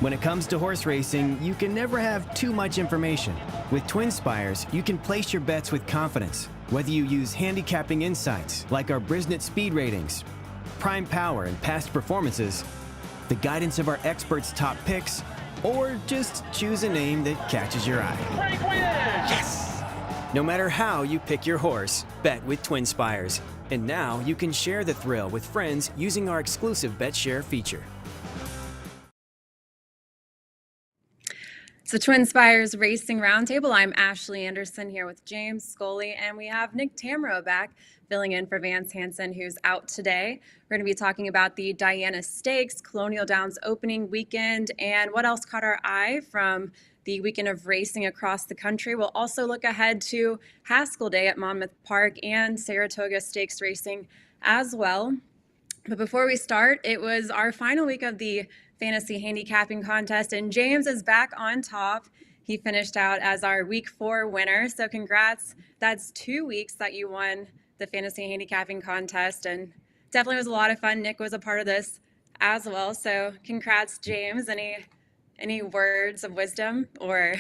When it comes to horse racing, you can never have too much information. With Twin Spires, you can place your bets with confidence, whether you use handicapping insights like our Brisnet speed ratings, prime power and past performances, the guidance of our experts' top picks, or just choose a name that catches your eye. Yes! No matter how you pick your horse, bet with Twin Spires. And now you can share the thrill with friends using our exclusive Bet Share feature. So Twin Spires Racing Roundtable. I'm Ashley Anderson here with James Scully, and we have Nick Tamro back filling in for Vance Hansen, who's out today. We're going to be talking about the Diana Stakes, Colonial Downs opening weekend, and what else caught our eye from the weekend of racing across the country. We'll also look ahead to Haskell Day at Monmouth Park and Saratoga Stakes racing as well. But before we start, it was our final week of the fantasy handicapping contest, and James is back on top. He finished out as our week 4 winner, so congrats. That's 2 weeks that you won the fantasy handicapping contest, and definitely was a lot of fun. Nick was a part of this as well, so congrats, James. Any words of wisdom or?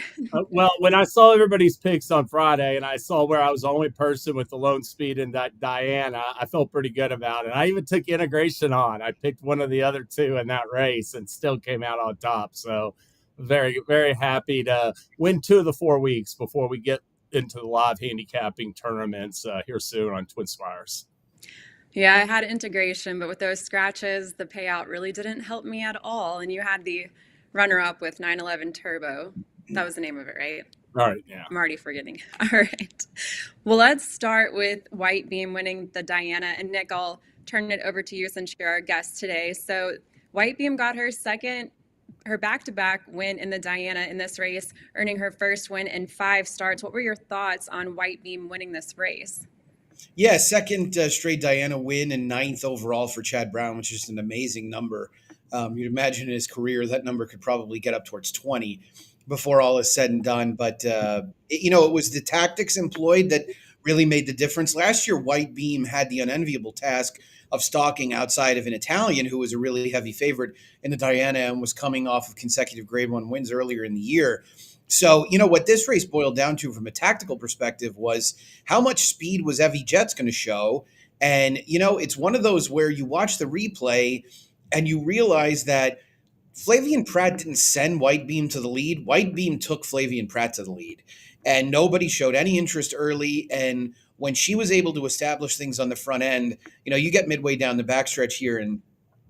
Well, when I saw everybody's picks on Friday and I saw where I was the only person with the lone speed in that Diana, I felt pretty good about it. I even took integration on. I picked one of the other two in that race and still came out on top. So very, very happy to win 2 of the 4 weeks before we get into the live handicapping tournaments here soon on Twin Spires. Yeah, I had integration, but with those scratches, the payout really didn't help me at all. And you had the runner-up with 911 Turbo. That was the name of it, right? All right, yeah. I'm already forgetting. All right. Well, let's start with Whitebeam winning the Diana. And Nick, I'll turn it over to you since you're our guest today. So Whitebeam got her back-to-back win in the Diana in this race, earning her first win in 5 starts. What were your thoughts on Whitebeam winning this race? Yeah, second straight Diana win and 9th overall for Chad Brown, which is an amazing number. You'd imagine in his career that number could probably get up towards 20 before all is said and done. But, it was the tactics employed that really made the difference. Last year, Whitebeam had the unenviable task of stalking outside of an Italian who was a really heavy favorite in the Diana and was coming off of consecutive Grade 1 wins earlier in the year. So, what this race boiled down to from a tactical perspective was how much speed was Evie Jet's going to show. And, it's one of those where you watch the replay and you realize that Flavien Prat didn't send Whitebeam to the lead. Whitebeam took Flavien Prat to the lead. And nobody showed any interest early. And when she was able to establish things on the front end, you get midway down the backstretch here and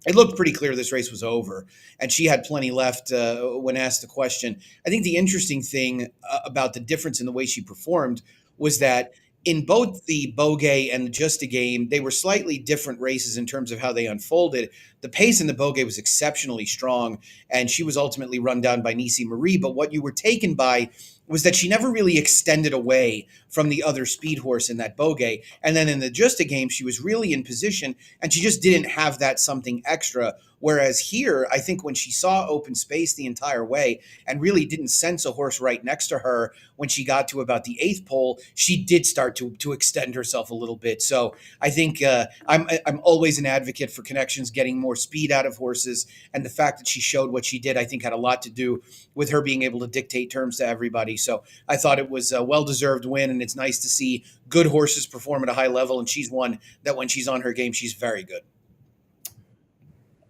it looked pretty clear this race was over, and she had plenty left when asked the question. I think the interesting thing about the difference in the way she performed was that in both the Beaugay and the Just a Game, they were slightly different races in terms of how they unfolded. The pace in the Beaugay was exceptionally strong, and she was ultimately run down by Nisi Marie. But what you were taken by was that she never really extended away from the other speed horse in that Beaugay. And then in the Just a Game, she was really in position, and she just didn't have that something extra. Whereas here, I think when she saw open space the entire way and really didn't sense a horse right next to her when she got to about the 8th pole, she did start to extend herself a little bit. So I think I'm always an advocate for connections getting more speed out of horses. And the fact that she showed what she did, I think had a lot to do with her being able to dictate terms to everybody. So I thought it was a well-deserved win, and it's nice to see good horses perform at a high level. And she's one that when she's on her game, she's very good.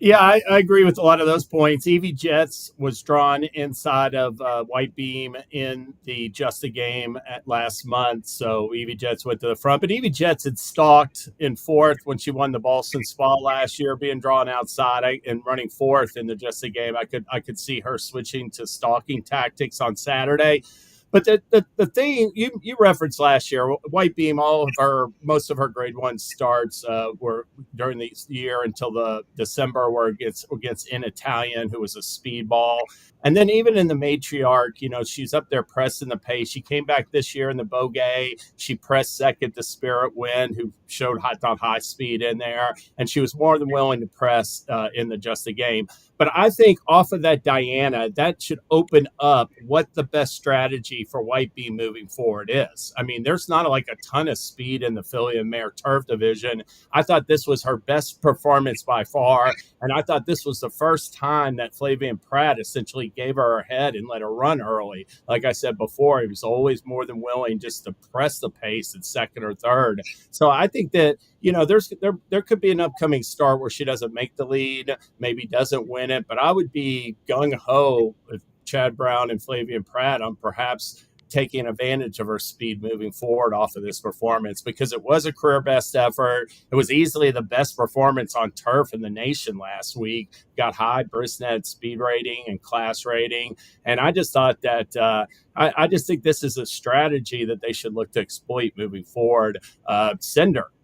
Yeah, I agree with a lot of those points. Evie Jets was drawn inside of Whitebeam in the Just a Game last month. So Evie Jets went to the front. But Evie Jets had stalked in 4th when she won the Boston Spa last year, being drawn outside and running 4th in the Just a Game. I could see her switching to stalking tactics on Saturday. But the thing you referenced last year, Whitebeam, most of her Grade 1 starts were during the year until the December, where against in Italian, who was a speedball. And then even in the matriarch, she's up there pressing the pace. She came back this year in the Bogey. She pressed second to Spirit Wind, who showed high speed in there. And she was more than willing to press in the Just a Game. But I think off of that Diana, that should open up what the best strategy for Whitebeam moving forward is. I mean, there's not like a ton of speed in the filly and mare turf division. I thought this was her best performance by far. And I thought this was the first time that Flavian Pratt essentially gave her her head and let her run early. Like I said before, he was always more than willing just to press the pace at second or third. So I think that, there could be an upcoming start where she doesn't make the lead, maybe doesn't win it, but I would be gung-ho with Chad Brown and Flavian Pratt on perhaps taking advantage of her speed moving forward off of this performance, because it was a career best effort. It was easily the best performance on turf in the nation last week. Got high Brisnet speed rating and class rating. And I just thought that I just think this is a strategy that they should look to exploit moving forward.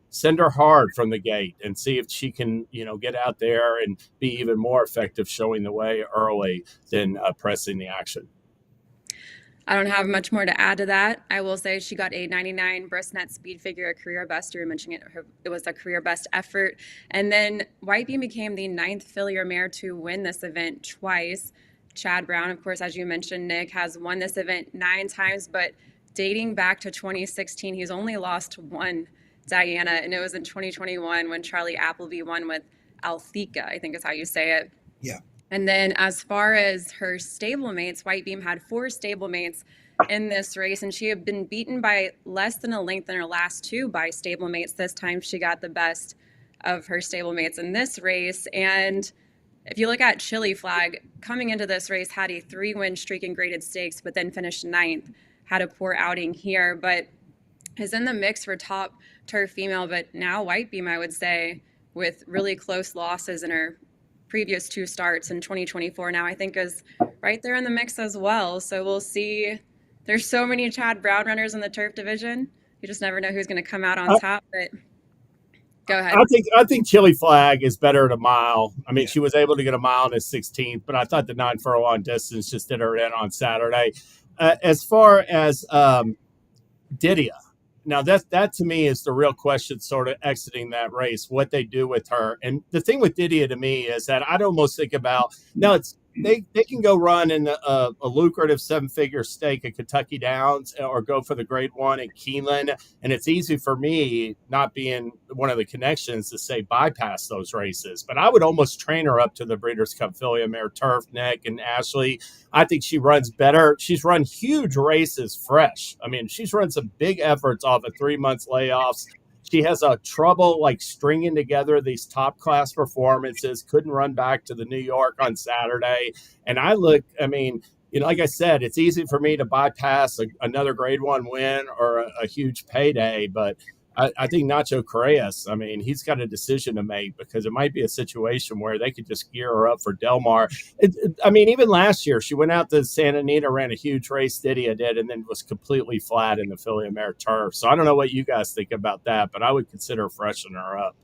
Send her hard from the gate and see if she can, get out there and be even more effective showing the way early than pressing the action. I don't have much more to add to that. I will say she got a 99 Brisnet speed figure, a career best. You were mentioning it was a career best effort. And then Whitebeam became the 9th filly or mare to win this event twice. Chad Brown, of course, as you mentioned, Nick, has won this event 9 times, but dating back to 2016, he's only lost one Diana, and it was in 2021 when Charlie Appleby won with Althika, I think is how you say it. Yeah. And then as far as her stablemates, Whitebeam had 4 stablemates in this race, and she had been beaten by less than a length in her last 2 by stablemates. This time she got the best of her stablemates in this race. And if you look at Chili Flag, coming into this race, had a 3-win streak in graded stakes, but then finished 9th, had a poor outing here, but is in the mix for top turf female. But now Whitebeam, I would say, with really close losses in her previous 2 starts in 2024 now, I think is right there in the mix as well. So we'll see. There's so many Chad Brown runners in the turf division. You just never know who's going to come out on top. But go ahead. I think Chili Flag is better at a mile. I mean, she was able to get a mile in the 16th, but I thought the 9 furlong distance just did her in on Saturday. As far as Didia, now that to me is the real question, sort of exiting that race, what they do with her. And the thing with Didia to me is that I'd almost think about, they can go run in a lucrative 7-figure stake at Kentucky Downs or go for the Grade 1 at Keeneland. And it's easy for me, not being one of the connections, to say bypass those races. But I would almost train her up to the Breeders' Cup Filly and Mare Turf, Nick and Ashley. I think she runs better. She's run huge races fresh. I mean, she's run some big efforts off of 3 months layoffs. She has a trouble like stringing together these top class performances, couldn't run back to the New York on Saturday. And like I said, it's easy for me to bypass another Grade 1 win or a huge payday. But I think Nacho Correas, he's got a decision to make, because it might be a situation where they could just gear her up for Del Mar. Even last year, she went out to Santa Anita, ran a huge race, Didia did, and then was completely flat in the Filly and Mare Turf. So I don't know what you guys think about that, but I would consider freshening her up.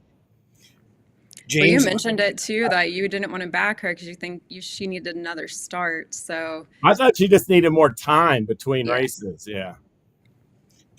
James, well, you mentioned it too, that you didn't want to back her because you think she needed another start. So I thought she just needed more time between races. Yeah.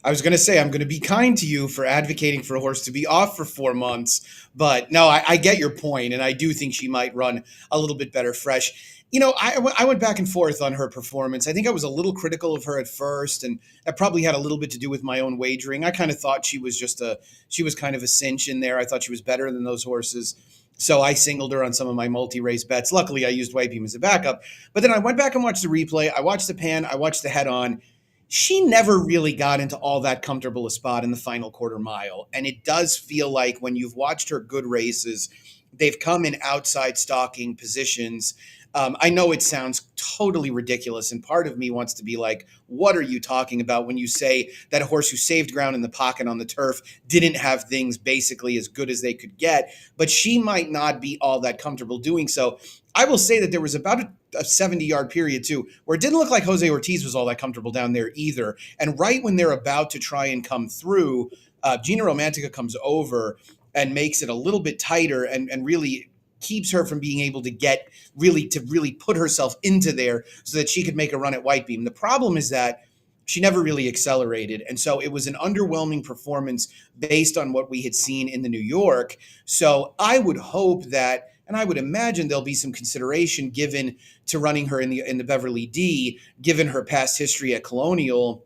I was going to say, I'm going to be kind to you for advocating for a horse to be off for 4 months. But no, I get your point, and I do think she might run a little bit better fresh. I went back and forth on her performance. I think I was a little critical of her at first, and that probably had a little bit to do with my own wagering. I kind of thought she was kind of a cinch in there. I thought she was better than those horses. So I singled her on some of my multi-race bets. Luckily, I used Whitebeam as a backup. But then I went back and watched the replay. I watched the pan. I watched the head-on. She never really got into all that comfortable a spot in the final quarter mile. And it does feel like when you've watched her good races, they've come in outside stalking positions. I know it sounds totally ridiculous, and part of me wants to be like, what are you talking about when you say that a horse who saved ground in the pocket on the turf didn't have things basically as good as they could get? But she might not be all that comfortable doing so. I will say that there was about a 70-yard period, too, where it didn't look like Jose Ortiz was all that comfortable down there either. And right when they're about to try and come through, Gina Romantica comes over and makes it a little bit tighter and really keeps her from being able to get really put herself into there so that she could make a run at Whitebeam. The problem is that she never really accelerated. And so it was an underwhelming performance based on what we had seen in the New York. So I would hope that, and I would imagine there'll be some consideration given to running her in the Beverly D, given her past history at Colonial,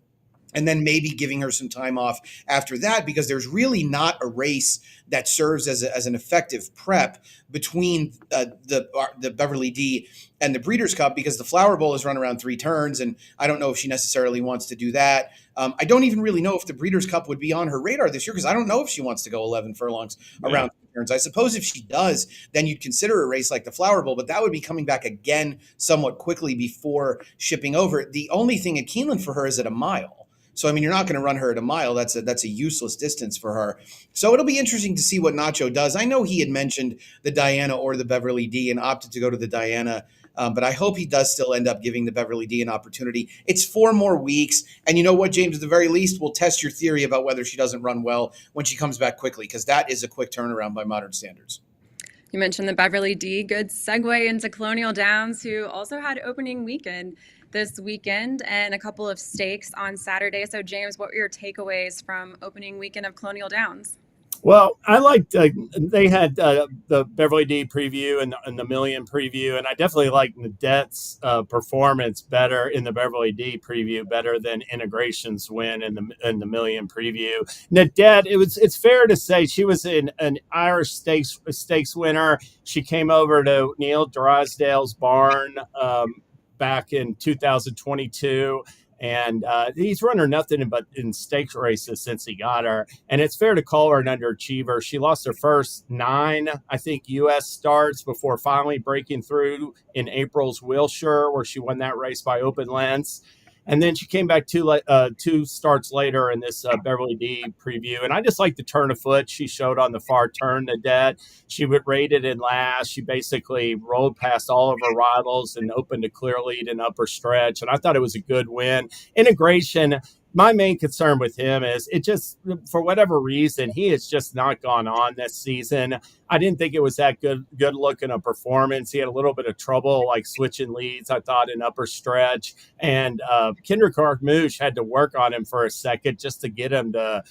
and then maybe giving her some time off after that, because there's really not a race that serves as an effective prep between the Beverly D and the Breeders' Cup, because the Flower Bowl is run around 3 turns, and I don't know if she necessarily wants to do that. I don't even really know if the Breeders' Cup would be on her radar this year, because I don't know if she wants to go 11 furlongs around 3 turns. I suppose if she does, then you'd consider a race like the Flower Bowl, but that would be coming back again somewhat quickly before shipping over. The only thing at Keeneland for her is at a mile. So, I mean, you're not going to run her at a mile. That's a useless distance for her. So it'll be interesting to see what Nacho does. I know he had mentioned the Diana or the Beverly D and opted to go to the Diana, but I hope he does still end up giving the Beverly D an opportunity. It's 4 more weeks. And you know what, James, at the very least, we'll test your theory about whether she doesn't run well when she comes back quickly, because that is a quick turnaround by modern standards. You mentioned the Beverly D. Good segue into Colonial Downs, who also had opening weekend this weekend and a couple of stakes on Saturday. So, James, what were your takeaways from opening weekend of Colonial Downs? Well, I liked they had the Beverly D preview and the Million preview, and I definitely liked Nadette's performance better in the Beverly D preview, better than Integration's win in the Million preview. Nadette, it's fair to say she was an Irish stakes winner. She came over to Neil Drysdale's barn back in 2022. And he's run her nothing but in stakes races since he got her. And it's fair to call her an underachiever. She lost her first 9, I think, U.S. starts before finally breaking through in April's Wilshire, where she won that race by open lengths. And then she came back 2 starts later in this Beverly D preview. And I just like the turn of foot she showed on the far turn, Nadette. She would rated in last. She basically rolled past all of her rivals and opened a clear lead in upper stretch. And I thought it was a good win. Integration, my main concern with him is it just, for whatever reason, he has just not gone on this season. I didn't think it was that good looking a performance. He had a little bit of trouble like switching leads, I thought, in upper stretch. And Kendrick Carmouche had to work on him for a second just to get him to,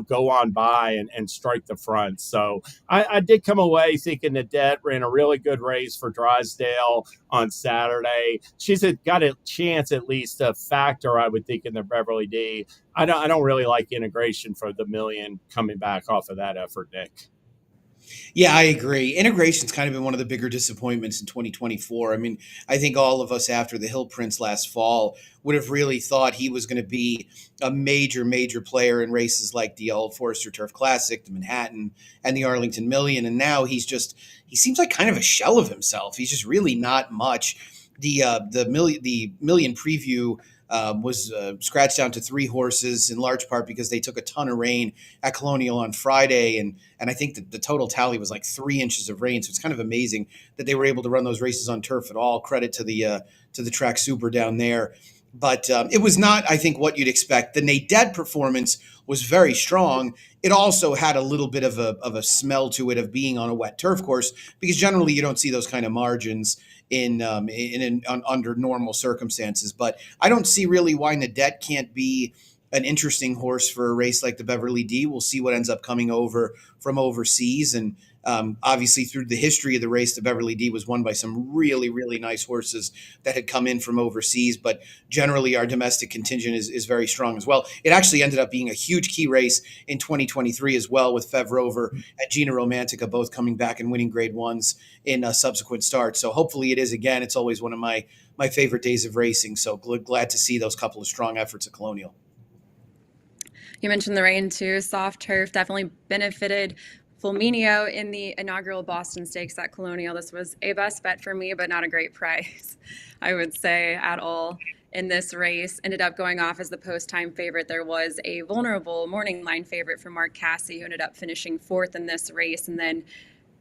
go on by and strike the front. So I did come away thinking Nadette ran a really good race for Drysdale on Saturday. She's got a chance at least to factor, I would think, in the Beverly D. I don't really like Integration for the Million coming back off of that effort, Nick. Yeah, I agree. Integration's kind of been one of the bigger disappointments in 2024. I mean, I think all of us after the Hill Prince last fall would have really thought he was going to be a major player in races like the Old Forester Turf Classic, the Manhattan, and the Arlington Million. And now he seems like kind of a shell of himself. He's just really not much. The Million preview was scratched down to 3 horses, in large part because they took a ton of rain at Colonial on Friday. And I think that the total tally was like 3 inches of rain. So it's kind of amazing that they were able to run those races on turf at all. Credit to the track super down there. But it was not, I think, what you'd expect. The Nadette performance was very strong. It also had a little bit of a smell to it of being on a wet turf course, because generally you don't see those kind of margins under normal circumstances. But I don't see really why Nadette can't be an interesting horse for a race like the Beverly D. We'll see what ends up coming over from overseas. And obviously, through the history of the race, the Beverly D was won by some really nice horses that had come in from overseas. But generally, our domestic contingent is very strong as well. It actually ended up being a huge key race in 2023 as well, with Fev Rover and Gina Romantica both coming back and winning Grade 1s in subsequent starts. So hopefully it is again. It's always one of my favorite days of racing. So glad to see those couple of strong efforts at Colonial. You mentioned the rain too. Soft turf definitely benefited Fulminio in the inaugural Boston Stakes at Colonial. This was a best bet for me, but not a great price, I would say, at all. In this race, ended up going off as the post-time favorite. There was a vulnerable morning line favorite for Mark Casse, who ended up finishing 4th in this race. And then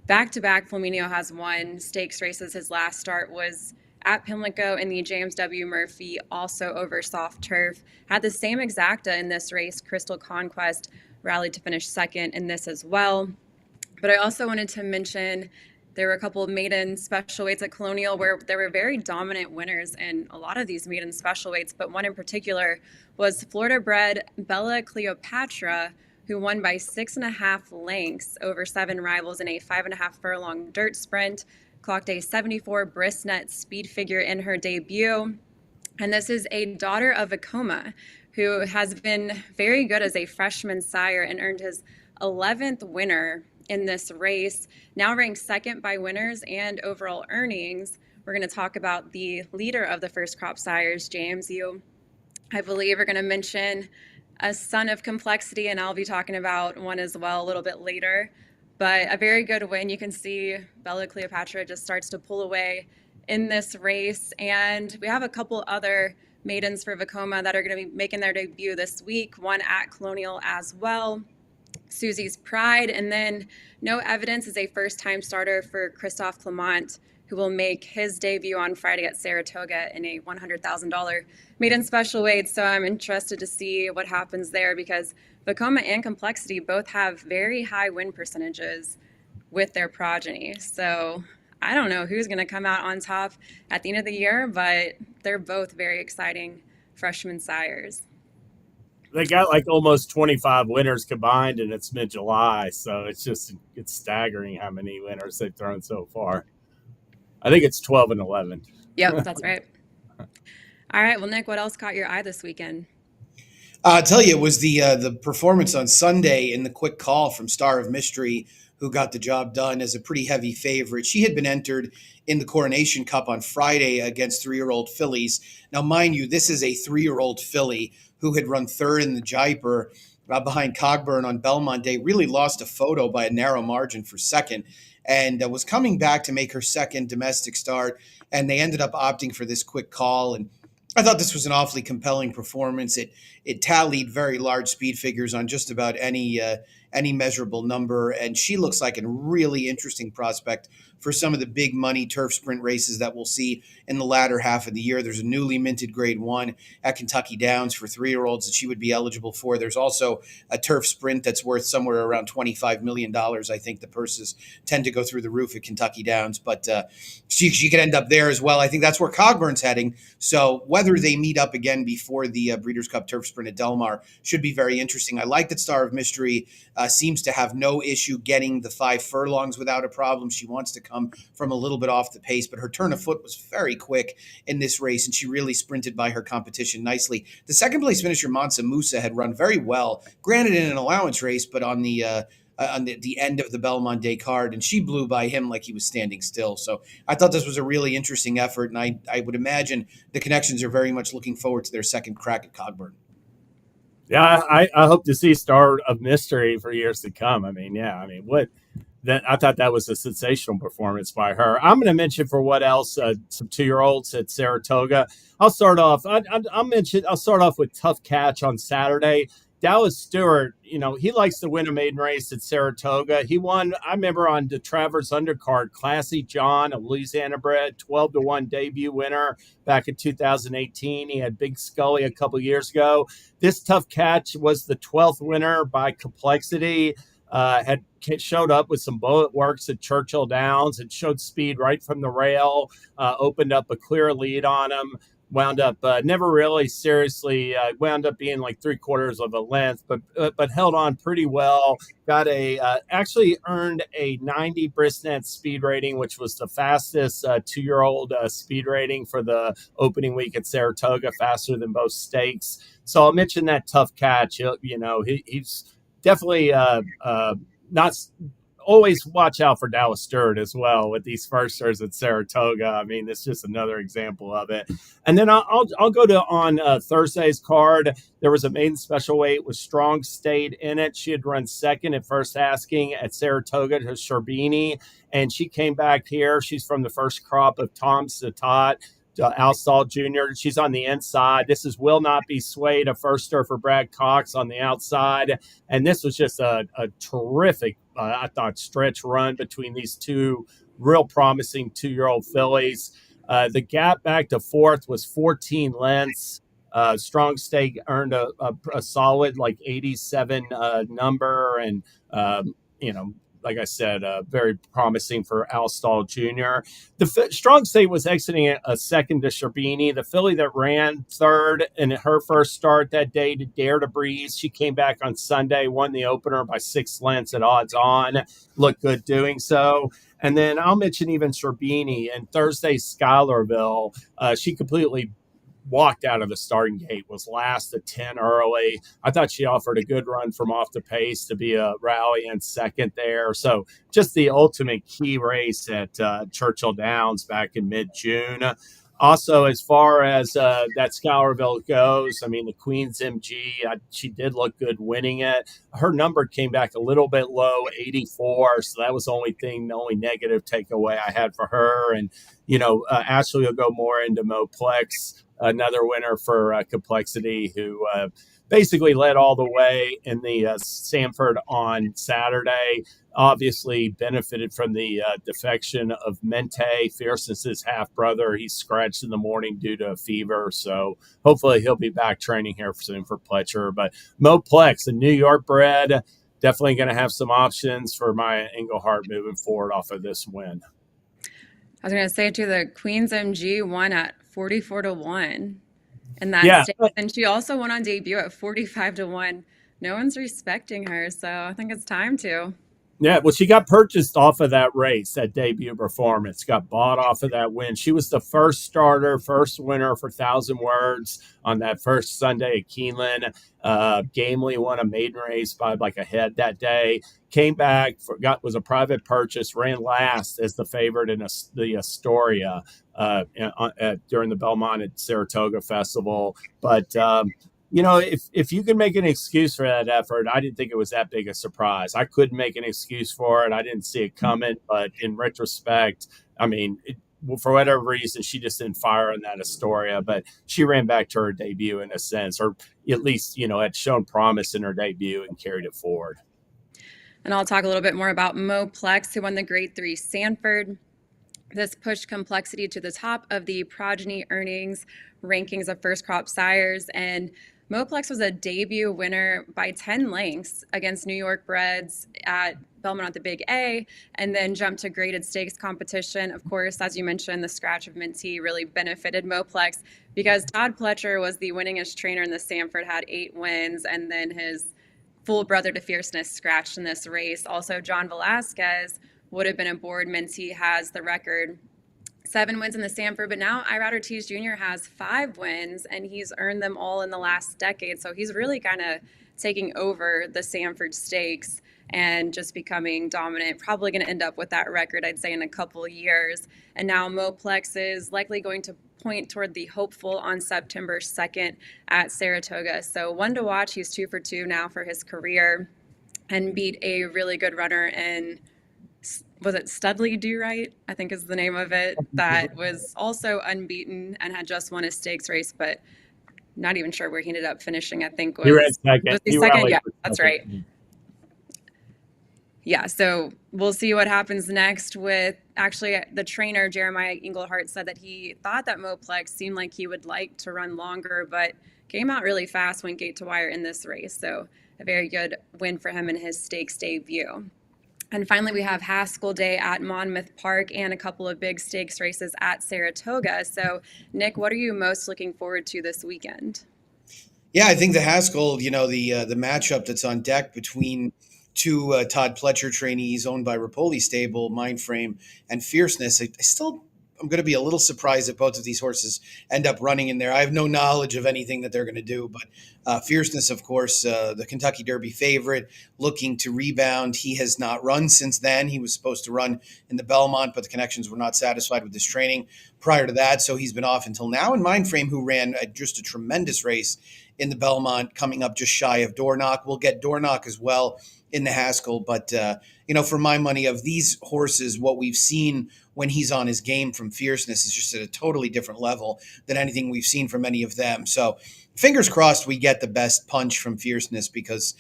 back-to-back, Fulminio has won stakes races. His last start was at Pimlico in the James W. Murphy, also over soft turf. Had the same exacta in this race. Crystal Conquest rallied to finish 2nd in this as well. But I also wanted to mention There were a couple of maiden special weights at Colonial where there were very dominant winners in a lot of these maiden special weights, but one in particular was Florida bred Bella Cleopatra, who won by 6.5 lengths over 7 rivals in a 5.5 furlong dirt sprint, clocked a 74 brisnet speed figure in her debut. And this is a daughter of Vekoma, who has been very good as a freshman sire and earned his 11th winner in this race, now ranked second by winners and overall earnings. We're going to talk about the leader of the first crop sires, James. You, I believe, are going to mention a son of complexity, and I'll be talking about one as well a little bit later. But a very good win. You can see Bella Cleopatra just starts to pull away in this race. And we have a couple other maidens for Vekoma that are going to be making their debut this week, one at Colonial as well. Susie's Pride, and then No Evidence is a first-time starter for Christophe Clement, who will make his debut on Friday at Saratoga in a $100,000 maiden special weight. So I'm interested to see what happens there because Vekoma and Complexity both have very high win percentages with their progeny. So I don't know who's going to come out on top at the end of the year, but they're both very exciting freshman sires. They got like almost 25 winners combined, and it's mid-July, so it's staggering how many winners they've thrown so far. I think it's 12 and 11. Yep, that's right. All right, well, Nick, what else caught your eye this weekend? I'll tell you, it was the performance on Sunday in the quick call from Star of Mystery, who got the job done as a pretty heavy favorite. She had been entered in the Coronation Cup on Friday against 3-year-old fillies. Now, mind you, this is a 3-year-old filly who had run third in the Jaipur behind Cogburn on Belmont Day, really lost a photo by a narrow margin for second, and was coming back to make her second domestic start, and they ended up opting for this quick call. And I thought this was an awfully compelling performance. It tallied very large speed figures on just about any measurable number, and she looks like a really interesting prospect for some of the big money turf sprint races that we'll see in the latter half of the year. There's a newly minted Grade 1 at Kentucky Downs for 3-year-olds that she would be eligible for. There's also a turf sprint that's worth somewhere around $25 million. I think the purses tend to go through the roof at Kentucky Downs, but she could end up there as well. I think that's where Cogburn's heading. So whether they meet up again before the Breeders' Cup Turf Sprint at Del Mar should be very interesting. I like that Star of Mystery seems to have no issue getting the 5 furlongs without a problem. She wants to come from a little bit off the pace, but her turn of foot was very quick in this race, and she really sprinted by her competition nicely. The second place finisher, Mansa Musa, had run very well, granted in an allowance race, but on the end of the Belmont Day card, and she blew by him like he was standing still. So I thought this was a really interesting effort, and I would imagine the connections are very much looking forward to their second crack at Cogburn. Yeah, I hope to see Star of Mystery for years to come. I thought that was a sensational performance by her. I'm going to mention for what else some 2-year-olds at Saratoga. I'll start off. I'll start off with Tough Catch on Saturday. Dallas Stewart, he likes to win a maiden race at Saratoga. He won, I remember, on the Travers undercard, Classy John, a Louisiana bred, 12-1 debut winner back in 2018. He had Big Scully a couple years ago. This Tough Catch was the 12th winner by Complexity. Had showed up with some bullet works at Churchill Downs and showed speed right from the rail, opened up a clear lead on him. Wound up never really seriously wound up being like 3/4 of a length, but held on pretty well. Got actually earned a 90 brisnet speed rating, which was the fastest 2-year-old speed rating for the opening week at Saratoga, faster than both stakes. So I'll mention that Tough Catch. He's definitely not. Always watch out for Dallas Stewart as well with these firsters at Saratoga. I mean, it's just another example of it. And then I'll go to on Thursday's card. There was a maiden special weight with Strong State in it. She had run second at first asking at Saratoga to Sherbini, and she came back here. She's from the first crop of Tom Satat. Alstall Jr. She's on the inside. This is Will Not Be Swayed, a firster for Brad Cox on the outside. And this was just a terrific, I thought, stretch run between these two real promising 2-year-old fillies. The gap back to fourth was 14 lengths. Strong State earned a solid like 87 number, and like I said, very promising for Al Stall Jr. The Strong State was exiting a second to Sherbini. The filly that ran third in her first start that day to Dare to Breeze. She came back on Sunday, won the opener by 6 lengths at odds on. Looked good doing so. And then I'll mention even Sherbini and Thursday's Schuylerville. She completely walked out of the starting gate, was last at 10 early. I thought she offered a good run from off the pace to be a rally and second there. So just the ultimate key race at Churchill Downs back in mid-June. Also, as far as that Schuylerville goes, I mean, the Queen's MG, she did look good winning it. Her number came back a little bit low, 84. So that was the only negative takeaway I had for her. And, Ashley will go more into Moplex, another winner for Complexity, who basically led all the way in the Sanford on Saturday. Obviously benefited from the defection of Mente, Fierceness's half-brother. He's scratched in the morning due to a fever, so hopefully he'll be back training here soon for Pletcher. But Moplex, a New York bred, definitely going to have some options for Maya Engelhart moving forward off of this win. I was going to say, too, the Queen's MG won at 44-1 in that state. And she also won on debut at 45-1. No one's respecting her, so I think it's time to. Yeah, well, she got purchased off of that race, that debut performance, got bought off of that win. She was the first starter, first winner for 1,000 Words on that first Sunday at Keeneland. Gamely won a maiden race by like a head that day. Came back, was a private purchase, ran last as the favorite in the Astoria during the Belmont at Saratoga Festival. But if you can make an excuse for that effort, I didn't think it was that big a surprise. I couldn't make an excuse for it. I didn't see it coming. But in retrospect, I mean, for whatever reason, she just didn't fire in that Astoria. But she ran back to her debut in a sense, or at least, had shown promise in her debut and carried it forward. And I'll talk a little bit more about Moplex, who won the Grade 3 Sanford. This pushed Complexity to the top of the progeny earnings rankings of first crop sires. And Moplex was a debut winner by 10 lengths against New York breds at Belmont at the Big A, and then jumped to graded stakes competition. Of course, as you mentioned, the scratch of Minty really benefited Moplex because Todd Pletcher was the winningest trainer in the Sanford, had 8 wins, and then his full brother to Fierceness scratched in this race. Also, John Velasquez would have been aboard. Minty has the record 7 wins in the Sanford, but now Irad Ortiz Jr. has 5 wins, and he's earned them all in the last decade. So he's really kind of taking over the Sanford Stakes and just becoming dominant. Probably going to end up with that record, I'd say, in a couple of years. And now Moplex is likely going to point toward the hopeful on September 2nd at Saratoga. So one to watch. He's 2 for 2 now for his career and beat a really good runner in, was it Studley Do Right, I think is the name of it, that was also unbeaten and had just won a stakes race, but not even sure where he ended up finishing. I think was, he ran second. Was he second? Yeah, that's right. Yeah, so we'll see what happens next with, actually, the trainer, Jeremiah Engelhart, said that he thought that Moplex seemed like he would like to run longer, but came out really fast, went gate to wire in this race. So a very good win for him in his stakes debut. And finally, we have Haskell Day at Monmouth Park and a couple of big stakes races at Saratoga. So, Nick, what are you most looking forward to this weekend? Yeah, I think the Haskell, the matchup that's on deck between two Todd Pletcher trainees owned by Rapoli Stable, Mindframe, and Fierceness. I'm going to be a little surprised if both of these horses end up running in there. I have no knowledge of anything that they're going to do, but Fierceness, of course, the Kentucky Derby favorite, looking to rebound. He has not run since then. He was supposed to run in the Belmont, but the connections were not satisfied with his training prior to that, so he's been off until now. And Mindframe, who ran just a tremendous race in the Belmont, coming up just shy of Dornoch. We'll get Dornoch as well in the Haskell, but for my money, of these horses, what we've seen when he's on his game from Fierceness is just at a totally different level than anything we've seen from any of them. So fingers crossed we get the best punch from Fierceness, because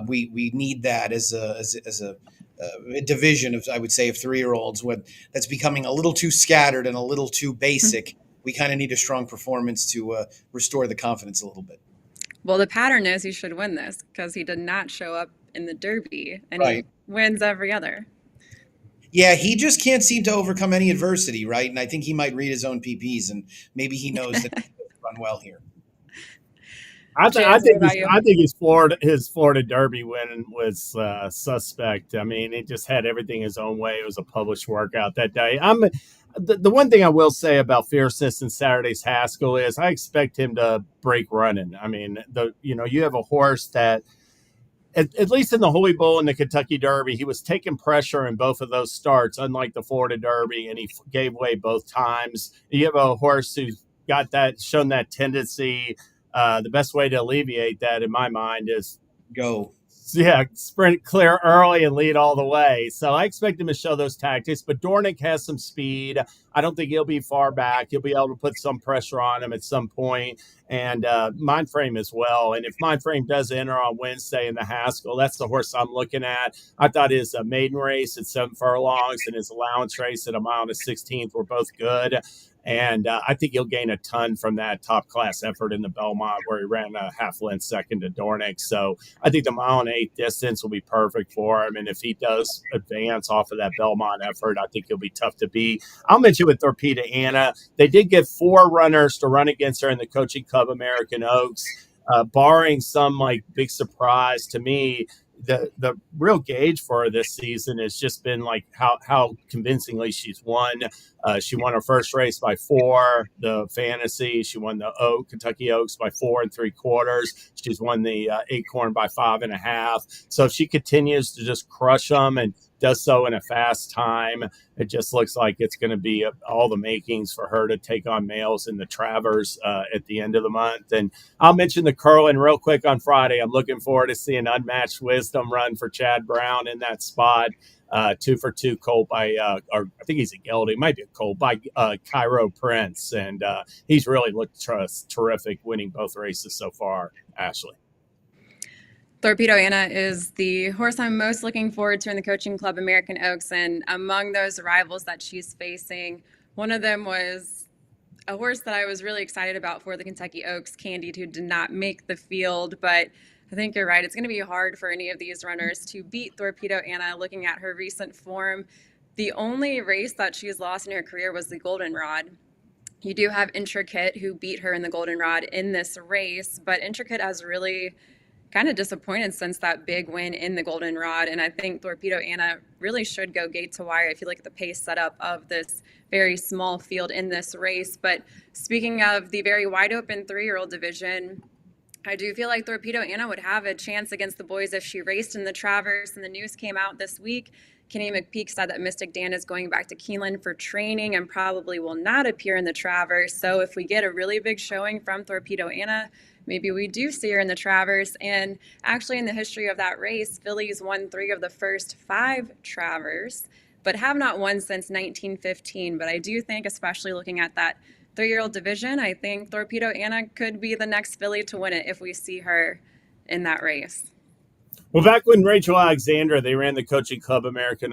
we need that as a division of, I would say, of 3-year-olds that's becoming a little too scattered and a little too basic. We kind of need a strong performance to restore the confidence a little bit. Well, the pattern is he should win this because he did not show up in the Derby, and Right. he wins every other. Yeah, he just can't seem to overcome any adversity, right? And I think he might read his own PPs, and maybe he knows that he doesn't run well here. James, what about you? I think his Florida Derby win was suspect. I mean, it just had everything his own way. It was a published workout that day. The one thing I will say about fierceness in Saturday's Haskell is I expect him to break running. I mean, you have a horse that at least in the Holy Bull and the Kentucky Derby, he was taking pressure in both of those starts, unlike the Florida Derby, and he gave way both times. You have a horse who's shown that tendency. The best way to alleviate that, in my mind, is Go. sprint clear early and lead all the way. So I expect him to show those tactics. But Dornick has some speed. I don't think he'll be far back. He'll be able to put some pressure on him at some point. And Mindframe as well. And if Mindframe does enter on Wednesday in the Haskell, that's the horse I'm looking at. I thought his maiden race at 7 furlongs and his allowance race at a mile and a 16th were both good. And I think he'll gain a ton from that top-class effort in the Belmont where he ran a half-length second to Dornick. So I think the mile and 8 distance will be perfect for him. And if he does advance off of that Belmont effort, I think he'll be tough to beat. I'll mention with Torpedo Anna, they did get 4 runners to run against her in the Coaching Club American Oaks. Barring some big surprise to me, the real gauge for her this season has just been how convincingly she's won. She won her first race by 4, the Fantasy. She won the Kentucky Oaks by 4 3/4. She's won the Acorn by 5.5. So if she continues to just crush them and does so in a fast time, it just looks like it's going to be all the makings for her to take on males in the Travers at the end of the month. And I'll mention the Curlin real quick on Friday. I'm looking forward to seeing Unmatched Wisdom run for Chad Brown in that spot. 2 for 2 colt by, or I think he's a gelding, might be a colt by Cairo Prince. And he's really looked terrific winning both races so far, Ashley. Torpedo Anna is the horse I'm most looking forward to in the Coaching Club American Oaks. And among those rivals that she's facing, one of them was a horse that I was really excited about for the Kentucky Oaks, Candied, who did not make the field. But I think you're right. It's going to be hard for any of these runners to beat Torpedo Anna looking at her recent form. The only race that she's lost in her career was the Goldenrod. You do have Intricate, who beat her in the Goldenrod in this race, but Intricate has really kind of disappointed since that big win in the Goldenrod. And I think Torpedo Anna really should go gate to wire if you look at the pace setup of this very small field in this race. But speaking of the very wide open 3-year-old division, I do feel like Torpedo Anna would have a chance against the boys if she raced in the Travers. And the news came out this week. Kenny McPeak said that Mystic Dan is going back to Keeneland for training and probably will not appear in the Travers. So if we get a really big showing from Torpedo Anna, maybe we do see her in the Travers. And actually in the history of that race, fillies won 3 of the first 5 Travers, but have not won since 1915. But I do think, especially looking at that 3-year-old division, I think Torpedo Anna could be the next filly to win it if we see her in that race. Well, back when Rachel Alexandra, they ran the Coaching Club American,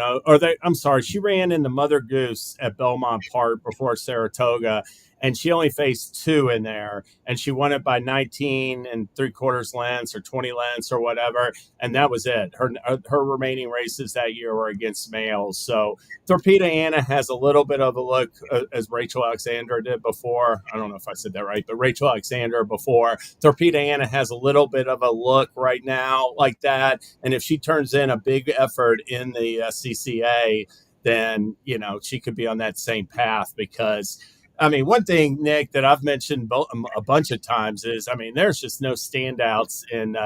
she ran in the Mother Goose at Belmont Park before Saratoga, and she only faced 2 in there, and she won it by 19 3/4 lengths or 20 lengths or whatever, and that was it. Her remaining races that year were against males. So Torpedo Anna has a little bit of a look as Rachel Alexandra did before. I don't know if I said that right, but Rachel Alexandra before. Torpedo Anna has a little bit of a look right now like that, and if she turns in a big effort in the CCA, then she could be on that same path. Because one thing, Nick, that I've mentioned a bunch of times is, there's just no standouts in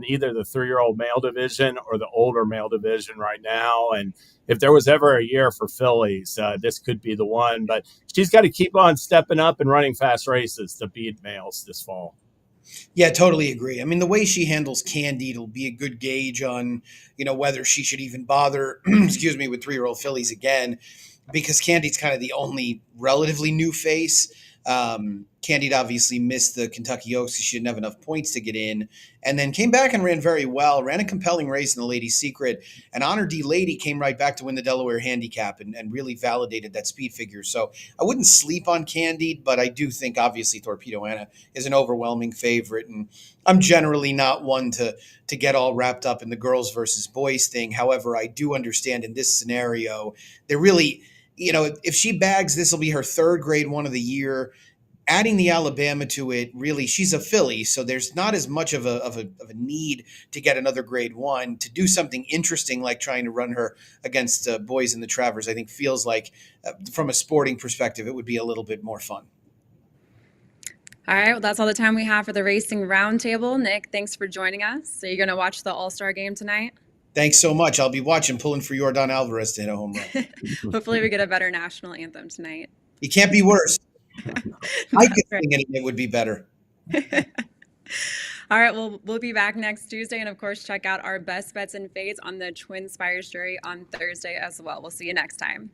either the 3-year-old male division or the older male division right now. And if there was ever a year for fillies, this could be the one. But she's got to keep on stepping up and running fast races to beat males this fall. Yeah, totally agree. The way she handles Candied will be a good gauge on, whether she should even bother, with 3-year-old fillies again, because Candied's kind of the only relatively new face. Candide obviously missed the Kentucky Oaks because she didn't have enough points to get in, and then came back and ran very well, ran a compelling race in the Ladies' Secret, and Honor D Lady came right back to win the Delaware Handicap and really validated that speed figure. So I wouldn't sleep on Candide, but I do think obviously Torpedo Anna is an overwhelming favorite, and I'm generally not one to get all wrapped up in the girls versus boys thing. However, I do understand in this scenario, they're really, if she bags, this will be her third grade one of the year. Adding the Alabama to it, really, she's a filly, so there's not as much of a need to get another grade one. To do something interesting like trying to run her against boys in the Travers, I think feels like, from a sporting perspective, it would be a little bit more fun. All right, well, that's all the time we have for the Racing Roundtable. Nick, thanks for joining us. Are you going to watch the All-Star game tonight? Thanks so much. I'll be watching, pulling for Yordan Alvarez to hit a home run. Hopefully we get a better national anthem tonight. You can't be worse. I could sing it, and it would be better. All right, well, we'll be back next Tuesday. And, of course, check out our best bets and fades on the Twin Spires jury on Thursday as well. We'll see you next time.